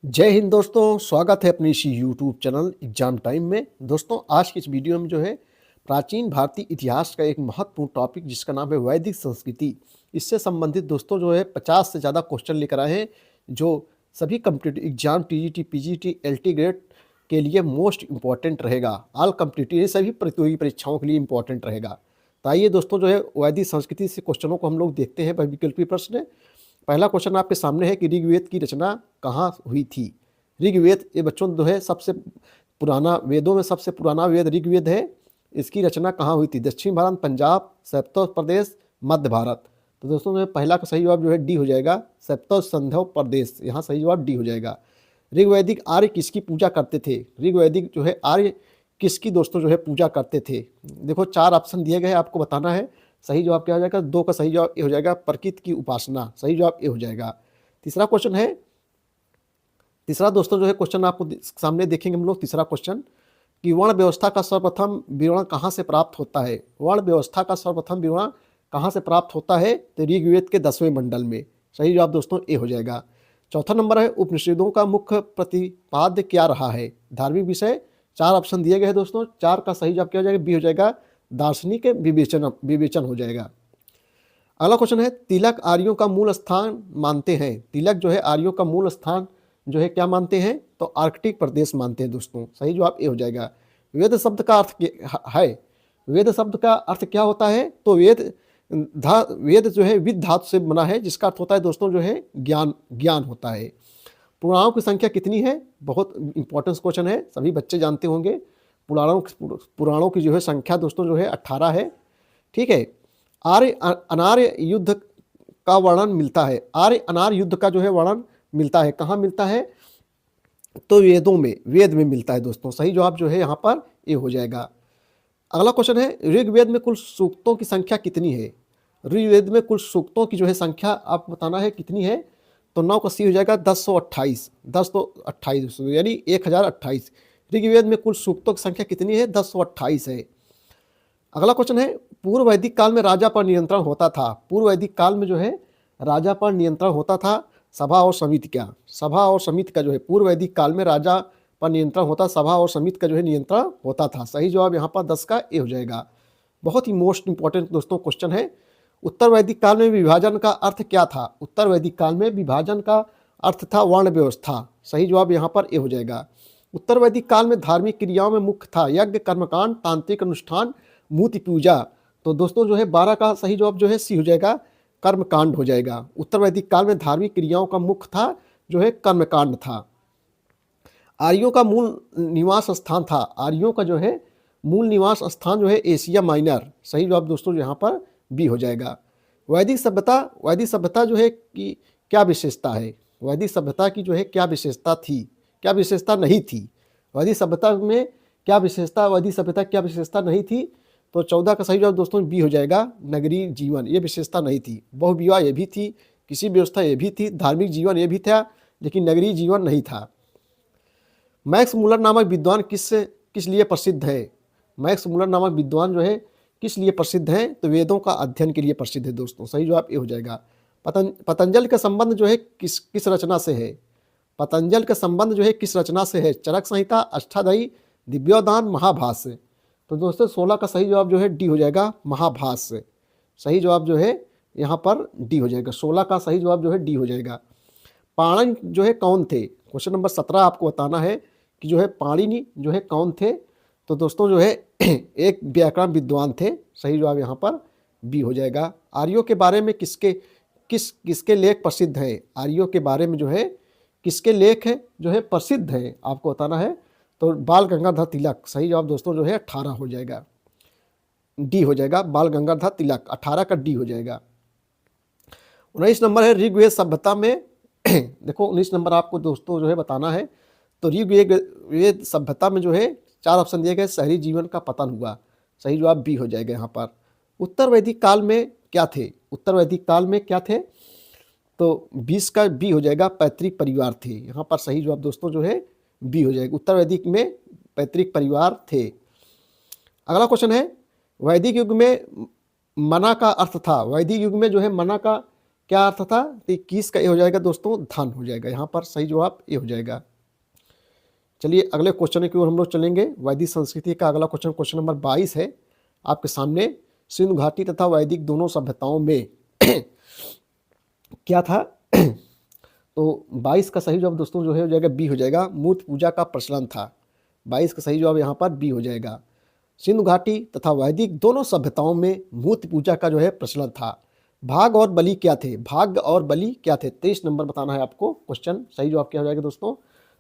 जय हिंद दोस्तों, स्वागत है अपनी इसी यूट्यूब चैनल एग्जाम टाइम में। दोस्तों आज की इस वीडियो में जो है प्राचीन भारतीय इतिहास का एक महत्वपूर्ण टॉपिक जिसका नाम है वैदिक संस्कृति। इससे संबंधित दोस्तों जो है 50 से ज़्यादा क्वेश्चन लेकर आए हैं जो सभी competitive exam TGT, PGT, LT grade के लिए मोस्ट इम्पॉर्टेंट रहेगा। ऑल कम्पिटिटिव ये सभी प्रतियोगी परीक्षाओं के लिए इम्पॉर्टेंट रहेगा। तो आइए दोस्तों जो है वैदिक संस्कृति से क्वेश्चनों को हम लोग देखते हैं विकल्पी प्रश्न। पहला क्वेश्चन आपके सामने है कि ऋग्वेद की रचना कहाँ हुई थी। ऋग्वेद ये बच्चों जो है सबसे पुराना, वेदों में सबसे पुराना वेद ऋग्वेद है। इसकी रचना कहाँ हुई थी? दक्षिण भारत, पंजाब, सैप्तो प्रदेश, मध्य भारत। तो दोस्तों जो है पहला का सही जवाब जो है डी हो जाएगा, सैप्तो संधव प्रदेश। यहाँ सही जवाब डी हो जाएगा। ऋग्वैदिक आर्य किसकी पूजा करते थे? ऋग्वैदिक जो है आर्य किसकी दोस्तों जो है पूजा करते थे? देखो 4 ऑप्शन दिए गए, आपको बताना है। सही जवाब क्या हो जाएगा? 2 का सही जवाब ए हो जाएगा, प्रकृति की उपासना। सही जवाब ए हो जाएगा। तीसरा क्वेश्चन है, तीसरा दोस्तों जो है क्वेश्चन आपको सामने देखेंगे हम लोग। तीसरा क्वेश्चन कि वर्ण व्यवस्था का सर्वप्रथम विवरण कहाँ से प्राप्त होता है? वर्ण व्यवस्था का सर्वप्रथम विवरण कहाँ से प्राप्त होता है? तो ऋग्वेद के 10वें मंडल में। सही जवाब दोस्तों ए हो जाएगा। चौथा नंबर है, उपनिषदों का मुख्य प्रतिपाद्य क्या रहा है? धार्मिक विषय। 4 ऑप्शन दिए गए हैं दोस्तों, 4 का सही जवाब क्या हो जाएगा? बी हो जाएगा, दार्शनिक विवेचन हो जाएगा। अगला क्वेश्चन है, तिलक आर्यों का मूल स्थान मानते हैं। तिलक जो है आर्यों का मूल स्थान जो है क्या मानते हैं? तो आर्कटिक प्रदेश मानते हैं दोस्तों। सही जवाब ए हो जाएगा। वेद शब्द का अर्थ है, वेद शब्द का अर्थ क्या होता है? तो वेद जो है विद धातु से बना है, जिसका अर्थ होता है दोस्तों जो है ज्ञान, ज्ञान होता है। पुराणों की संख्या कितनी है? बहुत इंपॉर्टेंट क्वेश्चन है, सभी बच्चे जानते होंगे। पुराणों की जो है संख्या दोस्तों जो है 18 है। ठीक है। आर्य अनार्य युद्ध का वर्णन मिलता है। आर्य अनार्य युद्ध का जो है वर्णन मिलता है, कहाँ मिलता है? तो वेदों में, वेद में मिलता है दोस्तों। सही जवाब जो है यहाँ पर ए हो जाएगा। अगला क्वेश्चन है, ऋग्वेद में कुल सूक्तों की संख्या कितनी है? ऋग्वेद में कुल सूक्तों की जो है संख्या आप बताना है कितनी है? तो 9 का सी हो जाएगा, 1028। 1028 यानी 1028। ऋग्वेद में कुल सूक्तों की संख्या कितनी है? 1028 है। अगला क्वेश्चन है, पूर्व वैदिक काल में राजा पर नियंत्रण होता था। पूर्व वैदिक काल में जो है राजा पर नियंत्रण होता था सभा और समिति का। सभा और समिति का जो है पूर्व वैदिक काल में राजा पर नियंत्रण होता, सभा और समिति का जो है नियंत्रण होता था। सही जवाब यहाँ पर 10 का ए हो जाएगा। बहुत ही मोस्ट इंपॉर्टेंट दोस्तों क्वेश्चन है, उत्तर वैदिक काल में विभाजन का अर्थ क्या था? उत्तर वैदिक काल में विभाजन का अर्थ था वर्ण व्यवस्था। सही जवाब यहाँ पर ए हो जाएगा। उत्तर वैदिक काल में धार्मिक क्रियाओं में मुख्य था यज्ञ, कर्मकांड, तांत्रिक अनुष्ठान, मूर्ति पूजा। तो दोस्तों जो है 12 का सही जवाब जो है सी हो जाएगा, कर्मकांड हो जाएगा। उत्तर वैदिक काल में धार्मिक क्रियाओं का मुख्य था जो है कर्मकांड था। आर्यों का मूल निवास स्थान था। आर्यों का जो है मूल निवास स्थान जो है एशिया माइनर। सही जवाब दोस्तों यहाँ पर बी हो जाएगा। वैदिक सभ्यता, वैदिक सभ्यता जो है कि क्या विशेषता है? वैदिक सभ्यता की जो है क्या विशेषता थी, क्या विशेषता नहीं थी? वैदिक सभ्यता में क्या विशेषता, वैदिक सभ्यता क्या विशेषता नहीं थी? तो 14 का सही जवाब दोस्तों बी हो जाएगा, नगरीय जीवन। ये विशेषता नहीं थी। बहुविवाह ये भी थी, किसी व्यवस्था ये भी थी, धार्मिक जीवन ये भी था, लेकिन नगरीय जीवन नहीं था। मैक्स मुलर नामक विद्वान किस लिए प्रसिद्ध है? मैक्स मुलर नामक विद्वान जो है किस लिए प्रसिद्ध है? तो वेदों का अध्ययन के लिए प्रसिद्ध है दोस्तों। सही जवाब ये हो जाएगा। पतंजलि का संबंध जो है किस रचना से है? पतंजलि का संबंध जो है किस रचना से है? चरक संहिता, अष्टाध्यायी, दिव्योदान, महाभाष्य। तो दोस्तों 16 का सही जवाब जो है डी हो जाएगा, महाभाष्य। सही जवाब जो है यहाँ पर डी हो जाएगा। 16 का सही जवाब जो है डी हो जाएगा। पाणिनि जो है कौन थे? क्वेश्चन नंबर 17 आपको बताना है कि जो है पाणिनि जो है कौन थे? तो दोस्तों जो है एक व्याकरण विद्वान थे। सही जवाब यहाँ पर बी हो जाएगा। आर्यों के बारे में किसके लेख प्रसिद्ध है? आर्यों के बारे में जो है किसके लेख है जो है प्रसिद्ध है, आपको बताना है। तो बाल गंगाधर तिलक। सही जवाब दोस्तों जो है 18 हो जाएगा, डी हो जाएगा। बाल गंगाधर तिलक 18 का डी हो जाएगा। 19 नंबर है, ऋग्वेद सभ्यता में देखो 19 नंबर आपको दोस्तों जो है बताना है। तो ऋग्वेद सभ्यता में जो है 4 ऑप्शन दिए गए, शहरी जीवन का पतन हुआ। सही जवाब बी हो जाएगा यहाँ पर। उत्तर वैदिक काल में क्या थे? उत्तर वैदिक काल में क्या थे? तो 20 का बी हो जाएगा, पैतृक परिवार थे। यहाँ पर सही जवाब दोस्तों जो है बी हो जाएगा। उत्तर वैदिक में पैतृक परिवार थे। अगला क्वेश्चन है, वैदिक युग में मना का अर्थ था। वैदिक युग में जो है मना का क्या अर्थ था? तो 21 का ए हो जाएगा दोस्तों धन हो जाएगा, यहाँ पर सही जवाब ए हो जाएगा। चलिए अगले क्वेश्चन की ओर हम लोग चलेंगे। वैदिक संस्कृति का अगला क्वेश्चन, क्वेश्चन नंबर 22 है आपके सामने। सिंधु घाटी तथा वैदिक दोनों सभ्यताओं में क्या था? तो 22 का सही जवाब दोस्तों जो है हो जाएगा बी हो जाएगा, मूर्ति पूजा का प्रचलन था। 22 का सही जवाब यहाँ पर बी हो जाएगा। सिंधु घाटी तथा वैदिक दोनों सभ्यताओं में मूर्ति पूजा का जो है प्रचलन था। भाग और बलि क्या थे? भाग और बलि क्या थे? 23 नंबर बताना है आपको क्वेश्चन। सही जवाब क्या हो जाएगा दोस्तों?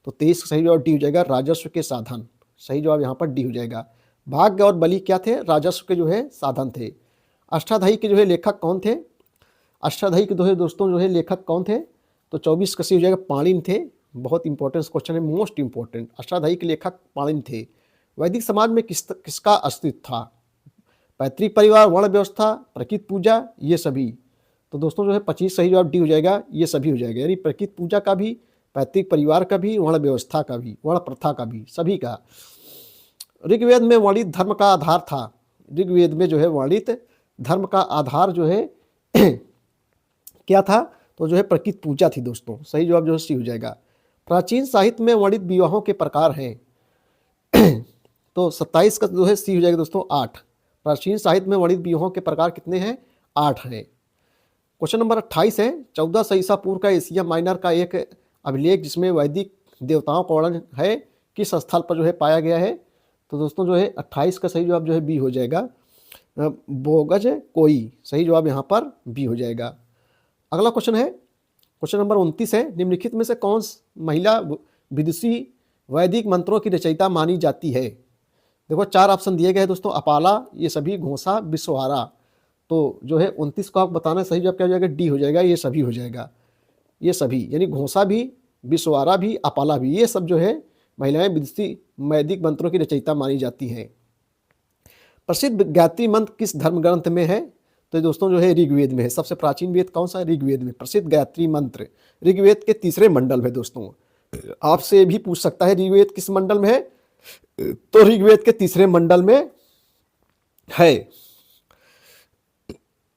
तो 23 का सही जवाब डी हो जाएगा, राजस्व के साधन। सही जवाब यहाँ पर डी हो जाएगा। भाग्य और बलि क्या थे? राजस्व के जो है साधन थे। अष्टाध्यायी के जो है लेखक कौन थे? अष्टाध्यायी के जो है दोस्तों जो है लेखक कौन थे? तो 24 का सही हो जाएगा पाणिनि थे। बहुत इंपॉर्टेंट क्वेश्चन है, मोस्ट इंपॉर्टेंट। अष्टाध्यायी के लेखक पाणिनि थे। वैदिक समाज में किसका अस्तित्व था? पैतृक परिवार, वर्ण व्यवस्था, प्रकृति पूजा, ये सभी। तो दोस्तों जो है 25 सही जवाब डी हो जाएगा, ये सभी हो जाएगा। यानी प्रकृति पूजा का भी, पैतृक परिवार का भी, वर्ण व्यवस्था का भी, वर्ण प्रथा का भी, सभी का। ऋग्वेद में वर्णित धर्म का आधार था। ऋग्वेद में जो है वर्णित धर्म का आधार जो है क्या था? तो जो है प्रकृति पूजा थी दोस्तों। सही जवाब जो है सी हो जाएगा। प्राचीन साहित्य में वर्णित विवाहों के प्रकार हैं। तो 27 का जो है सी हो जाएगा दोस्तों 8। प्राचीन साहित्य में वर्णित विवाहों के प्रकार कितने हैं? 8 हैं। क्वेश्चन नंबर 28 है। 1400 ईसा पूर्व का एशिया माइनर का एक अभिलेख जिसमें वैदिक देवताओं का वर्णन है किस स्थल पर जो है पाया गया है? तो दोस्तों जो है 28 का सही जवाब जो है बी हो जाएगा, बोगज कोई। सही जवाब यहाँ पर बी हो जाएगा। अगला क्वेश्चन है, क्वेश्चन नंबर 29 है। निम्नलिखित में से कौन महिला विदुषी वैदिक मंत्रों की रचयिता मानी जाती है? देखो 4 ऑप्शन दिए गए हैं दोस्तों, अपाला, ये सभी, घोषा, विश्वहारा। तो जो है 29 को आप बताना सही जवाब क्या हो जाएगा? डी हो जाएगा, ये सभी हो जाएगा। ये सभी यानी घोषा भी, विश्वहारा भी, अपाला भी, ये सब जो है महिलाएं विदुषी वैदिक मंत्रों की रचयिता मानी जाती हैं। प्रसिद्ध गायत्री मंत्र किस धर्म ग्रंथ में है? तो दोस्तों जो है ऋग्वेद में है। सबसे प्राचीन वेद कौन सा है? ऋग्वेद में। प्रसिद्ध गायत्री मंत्र ऋग्वेद के 3रे मंडल में दोस्तों। आपसे भी पूछ सकता है ऋग्वेद किस मंडल में है? तो ऋग्वेद के 3रे मंडल में है।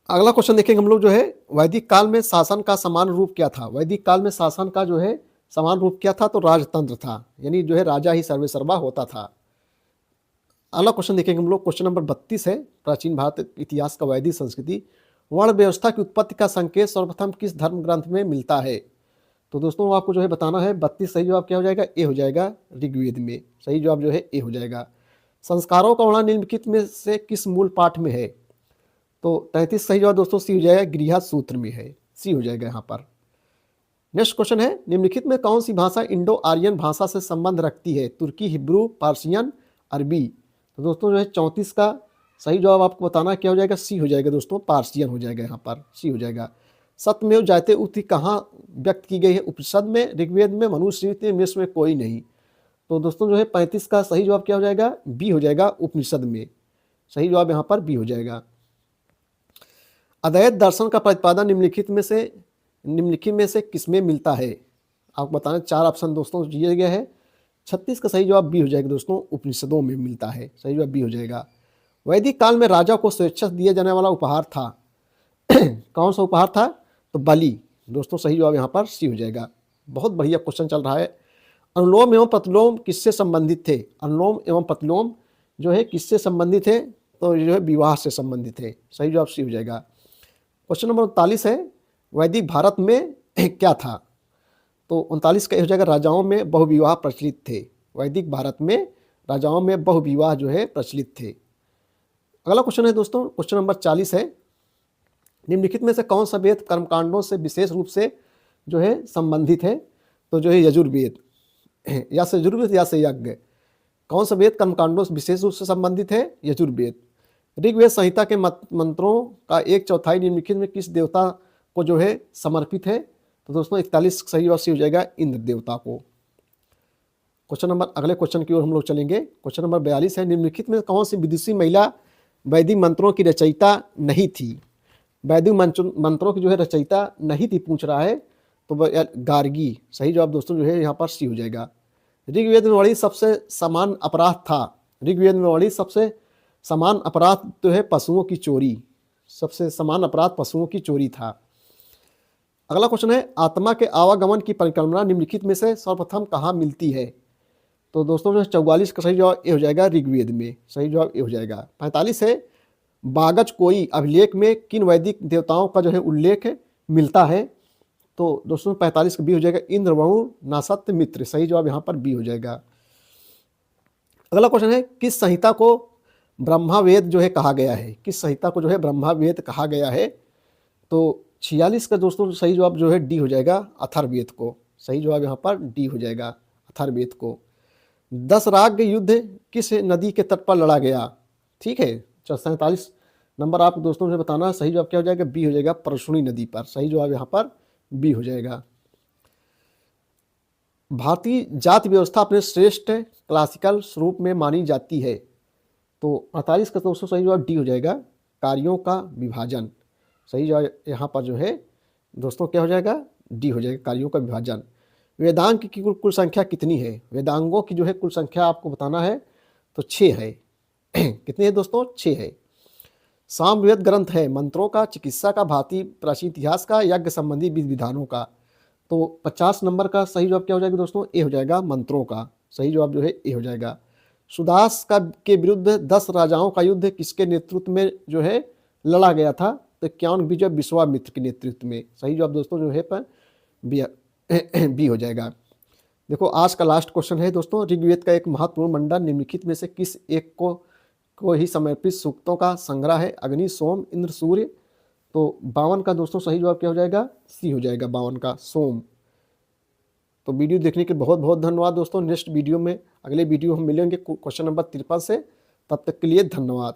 अगला क्वेश्चन देखेंगे हम लोग जो है, वैदिक काल में शासन का समान रूप क्या था? वैदिक काल में शासन का जो है समान रूप क्या था? तो राजतंत्र था, यानी जो है राजा ही सर्वेसर्वा होता था। अगला क्वेश्चन देखेंगे हम लोग, क्वेश्चन नंबर 32 है। प्राचीन भारत इतिहास का वैदिक संस्कृति वर्ण व्यवस्था की उत्पत्ति का संकेत सर्वप्रथम किस धर्म ग्रंथ में मिलता है? तो दोस्तों आपको जो है बताना है। 32 सही जवाब क्या हो जाएगा? ए हो जाएगा, ऋग्वेद में। सही जवाब जो है ए हो जाएगा। संस्कारों का वर्णन निम्नलिखित में से किस मूल पाठ में है? तो 33 सही जवाब दोस्तों सी हो जाएगा, गृहस्थ सूत्र में है। सी हो जाएगा यहाँ पर। नेक्स्ट क्वेश्चन है, निम्नलिखित में कौन सी भाषा इंडो आर्यन भाषा से संबंध रखती है? तुर्की, हिब्रू, पार्सियन, अरबी। तो दोस्तों जो है 34 का सही जवाब आपको बताना क्या हो जाएगा? सी हो जाएगा दोस्तों, पार्सियन हो जाएगा, यहाँ पर सी हो जाएगा। सत्यमेव जयते उक्ति कहाँ व्यक्त की गई है? उपनिषद में, ऋग्वेद में, मनुस्मृति में, इसमें कोई नहीं। तो दोस्तों जो है 35 का सही जवाब क्या हो जाएगा? बी हो जाएगा, उपनिषद में। सही जवाब यहाँ पर बी हो जाएगा। अद्वैत दर्शन का प्रतिपादन निम्नलिखित में से किसमें मिलता है? आपको बताना 4 ऑप्शन दोस्तों दिए गए हैं। 36 का सही जवाब बी हो जाएगा दोस्तों, उपनिषदों में मिलता है। सही जवाब बी हो जाएगा। वैदिक काल में राजा को स्वेच्छा से दिया जाने वाला उपहार था कौन सा उपहार था? तो बलि। दोस्तों सही जवाब यहाँ पर सी हो जाएगा। बहुत बढ़िया क्वेश्चन चल रहा है। अनुलोम एवं प्रतिलोम किससे संबंधित थे? अनुलोम एवं प्रतिलोम जो है किससे संबंधित है? तो जो है विवाह से संबंधित है। सही जवाब सी हो जाएगा। क्वेश्चन नंबर 39 है, वैदिक भारत में क्या था? तो 39 का हो जाएगा, राजाओं में बहुविवाह प्रचलित थे। वैदिक भारत में राजाओं में बहुविवाह जो है प्रचलित थे। अगला क्वेश्चन है दोस्तों, क्वेश्चन नंबर 40 है। निम्नलिखित में से कौन सा वेद कर्मकांडों से विशेष रूप से जो है संबंधित है? तो जो है यजुर्वेद, या से यजुर्वेद या से यज्ञ। कौन सा वेद कर्मकांडों से विशेष रूप से संबंधित है? यजुर्वेद। ऋग्वेद संहिता के मंत्रों का 1/4 निम्नलिखित में किस देवता को जो है समर्पित है? तो दोस्तों 41 सही जवाब हो जाएगा, इंद्र देवता को। क्वेश्चन नंबर अगले क्वेश्चन की ओर हम लोग चलेंगे। क्वेश्चन नंबर 42 है, निम्नलिखित में कौन सी विदुषी महिला वैदिक मंत्रों की रचयिता नहीं थी? वैदिक मंत्रों की जो है रचयिता नहीं थी पूछ रहा है, तो गार्गी। सही जवाब दोस्तों जो है यहाँ पर सी हो जाएगा। ऋग्वेद में वर्णित सबसे समान अपराध था। ऋग्वेद में वर्णित सबसे समान अपराध तो है पशुओं की चोरी। सबसे समान अपराध पशुओं की चोरी था। अगला क्वेश्चन है, आत्मा के आवागमन की परिकल्पना निम्नलिखित में से सर्वप्रथम कहाँ मिलती है? तो दोस्तों जो 44 का सही जवाब ए हो जाएगा ऋग्वेद में, सही जवाब ए हो जाएगा। 45 है, बागच कोई अभिलेख में किन वैदिक देवताओं का जो है उल्लेख मिलता है? तो दोस्तों 45 का बी हो जाएगा इंद्र, वरुण, नासत्य, मित्र, सही जवाब यहाँ पर बी हो जाएगा। अगला क्वेश्चन है, किस संहिता को ब्रह्मावेद जो है कहा गया है? किस संहिता को जो है ब्रह्मावेद कहा गया है? तो 46 का दोस्तों सही जवाब जो है डी हो जाएगा, अथर्ववेद को, सही जवाब यहाँ पर डी हो जाएगा, अथर्ववेद को। 10 राग युद्ध किस नदी के तट पर लड़ा गया? ठीक है, 47 नंबर आप दोस्तों से बताना, सही जवाब क्या हो जाएगा? बी हो जाएगा, परशुनी नदी पर, सही जवाब यहाँ पर बी हो जाएगा। भारतीय जाति व्यवस्था अपने श्रेष्ठ क्लासिकल स्वरूप में मानी जाती है? तो 48 का दोस्तों सही जवाब डी हो जाएगा, कार्यों का विभाजन, सही जवाब यहाँ पर जो है दोस्तों क्या हो जाएगा? डी हो जाएगा, कार्यों का विभाजन। वेदांग की कुल संख्या कितनी है? वेदांगों की जो है कुल संख्या आपको बताना है, तो 6 है। कितनी है दोस्तों? 6 है। सामवेद ग्रंथ है मंत्रों का, चिकित्सा का, भारतीय प्राचीन इतिहास का, यज्ञ संबंधी विधि विधानों का? तो 50 नंबर का सही जवाब क्या हो जाएगा दोस्तों? ए हो जाएगा, मंत्रों का, सही जवाब जो है ए हो जाएगा। सुदास का के विरुद्ध 10 राजाओं का युद्ध किसके नेतृत्व में जो है लड़ा गया था? तो क्यान विजय विश्वामित्र के नेतृत्व में, सही जवाब दोस्तों जो है पर बी हो जाएगा। देखो आज का लास्ट क्वेश्चन है दोस्तों, ऋग्वेद का एक महत्वपूर्ण मंडल निम्नलिखित में से किस एक को ही समर्पित सूक्तों का संग्रह है? अग्नि, सोम, इंद्र, सूर्य? तो 52 का दोस्तों सही जवाब क्या हो जाएगा? सी हो जाएगा, 52 का सोम। तो वीडियो देखने के बहुत बहुत धन्यवाद दोस्तों। नेक्स्ट वीडियो में, अगले वीडियो हम मिलेंगे क्वेश्चन नंबर 53 से, तब तक के लिए धन्यवाद।